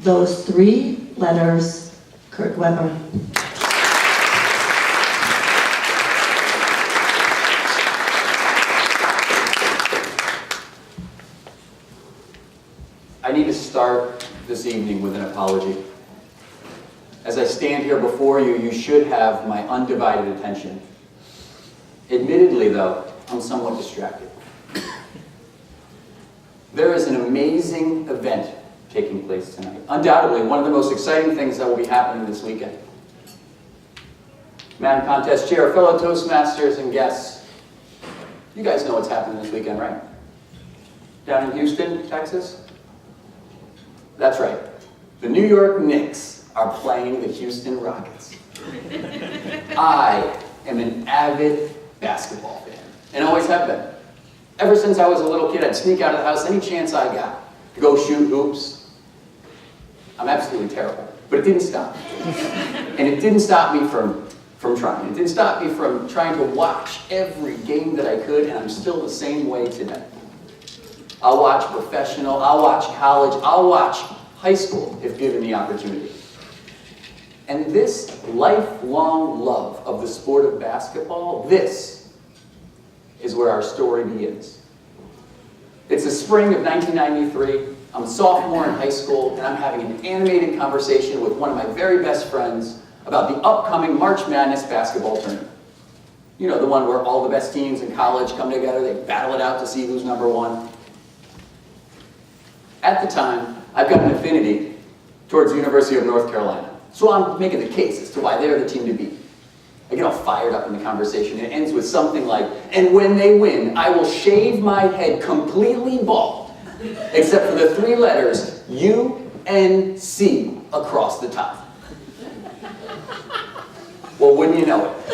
Those three letters, Kurt Weber. I need to start this evening with an apology. As I stand here before you, you should have my undivided attention. Admittedly, though, I'm somewhat distracted. There is an amazing event taking place tonight. Undoubtedly, one of the most exciting things that will be happening this weekend. Madam Contest Chair, fellow Toastmasters, and guests, you guys know what's happening this weekend, right? Down in Houston, Texas? That's right. The New York Knicks are playing the Houston Rockets. I am an avid basketball fan, and always have been. Ever since I was a little kid, I'd sneak out of the house any chance I got to go shoot hoops. I'm absolutely terrible, but it didn't stop me. And it didn't stop me from trying. It didn't stop me from trying to watch every game that I could, and I'm still the same way today. I'll watch professional, I'll watch college, I'll watch high school if given the opportunity. And this lifelong love of the sport of basketball, this is where our story begins. It's the spring of 1993. I'm a sophomore in high school, and I'm having an animated conversation with one of my very best friends about the upcoming March Madness basketball tournament. You know, the one where all the best teams in college come together, they battle it out to see who's number one. At the time, I've got an affinity towards the University of North Carolina. So I'm making the case as to why they're the team to beat. I get all fired up in the conversation. It ends with something like, and when they win, I will shave my head completely bald, except for the three letters UNC across the top. Well, wouldn't you know it?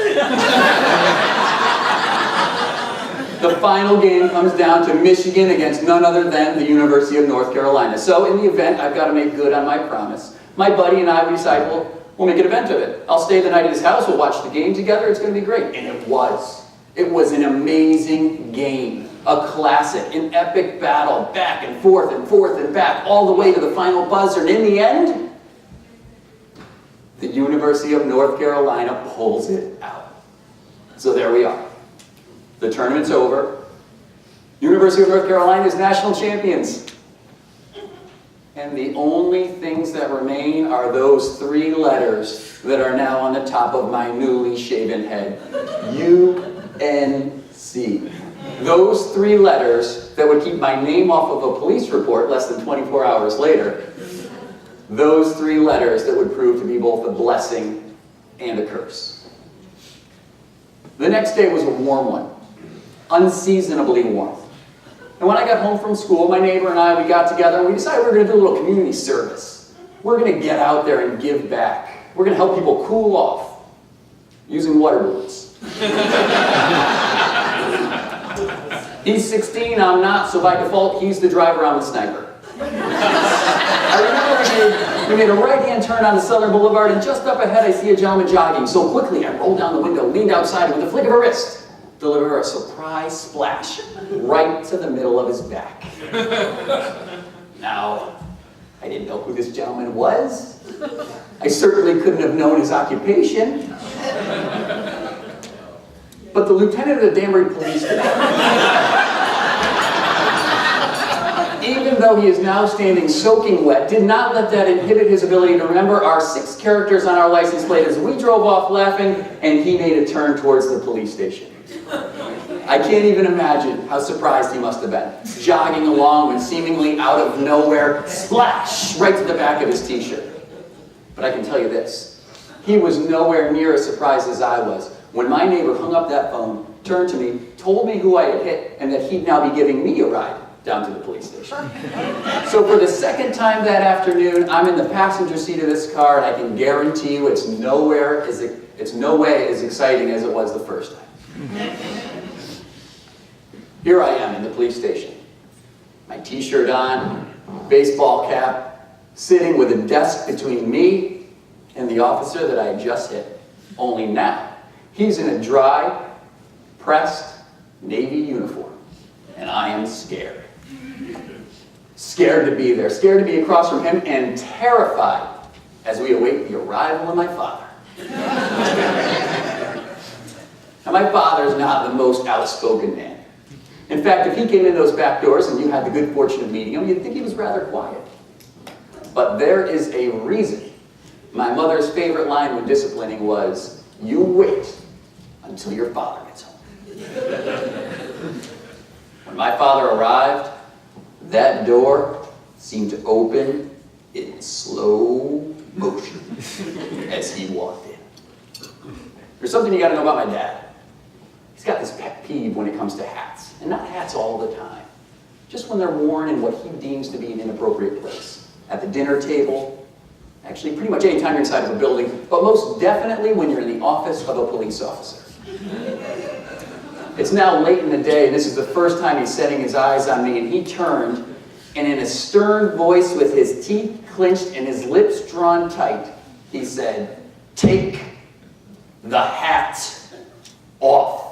The final game comes down to Michigan against none other than the University of North Carolina. So in the event, I've got to make good on my promise. My buddy and I, we decide, we'll make an event of it. I'll stay the night at his house, we'll watch the game together, it's going to be great. And it was. It was an amazing game. A classic, an epic battle, back and forth and back, all the way to the final buzzer. And in the end, the University of North Carolina pulls it out. So there we are. The tournament's over. University of North Carolina is national champions. And the only things that remain are those three letters that are now on the top of my newly shaven head. UNC. Those three letters that would keep my name off of a police report less than 24 hours later. Those three letters that would prove to be both a blessing and a curse. The next day was a warm one. Unseasonably warm. And when I got home from school, my neighbor and I, we got together and we decided we were going to do a little community service. We're going to get out there and give back. We're going to help people cool off using water balloons. He's 16, I'm not, so by default, he's the driver, I'm the sniper. I remember we made a right-hand turn onto Southern Boulevard, and just up ahead I see a gentleman jogging. So quickly I rolled down the window, leaned outside, and with a flick of a wrist, deliver a surprise splash right to the middle of his back. Now, I didn't know who this gentleman was. I certainly couldn't have known his occupation. But the lieutenant of the Danbury Police Department, even though he is now standing soaking wet, did not let that inhibit his ability to remember our 6 characters on our license plate as we drove off laughing, and he made a turn towards the police station. I can't even imagine how surprised he must have been, jogging along when seemingly out of nowhere, splash, right to the back of his t-shirt. But I can tell you this, he was nowhere near as surprised as I was when my neighbor hung up that phone, turned to me, told me who I had hit, and that he'd now be giving me a ride down to the police station. So for the second time that afternoon, I'm in the passenger seat of this car, and I can guarantee you it's no way as exciting as it was the first time. Here I am in the police station. My t-shirt on, baseball cap, sitting with a desk between me and the officer that I had just hit. Only now, he's in a dry, pressed Navy uniform, and I am scared. Scared to be there, scared to be across from him, and terrified as we await the arrival of my father. Now, my father's not the most outspoken man. In fact, if he came in those back doors and you had the good fortune of meeting him, you'd think he was rather quiet. But there is a reason. My mother's favorite line when disciplining was, "You wait until your father gets home." When my father arrived, that door seemed to open in slow motion as he walked in. There's something you got to know about my dad. He's got this pet peeve when it comes to hats. And not hats all the time. Just when they're worn in what he deems to be an inappropriate place. At the dinner table. Actually, pretty much any time you're inside of a building. But most definitely when you're in the office of a police officer. It's now late in the day, and this is the first time he's setting his eyes on me, and he turned, and in a stern voice with his teeth clenched and his lips drawn tight, he said, "Take the hat off."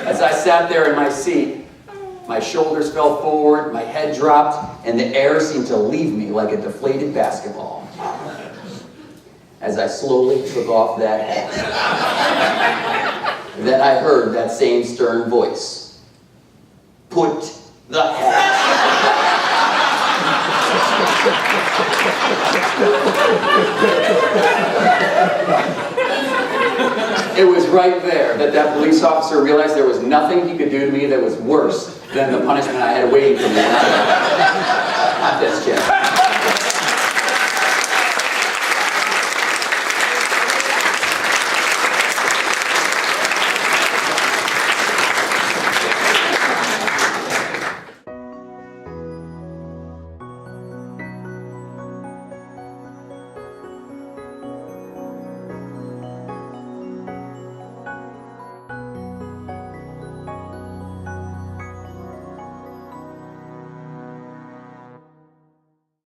As I sat there in my seat, my shoulders fell forward, my head dropped, and the air seemed to leave me like a deflated basketball. As I slowly took off that hat. Then I heard that same stern voice. "Put the hat." It was right there that police officer realized there was nothing he could do to me that was worse than the punishment I had waiting for me. Not this, Jim.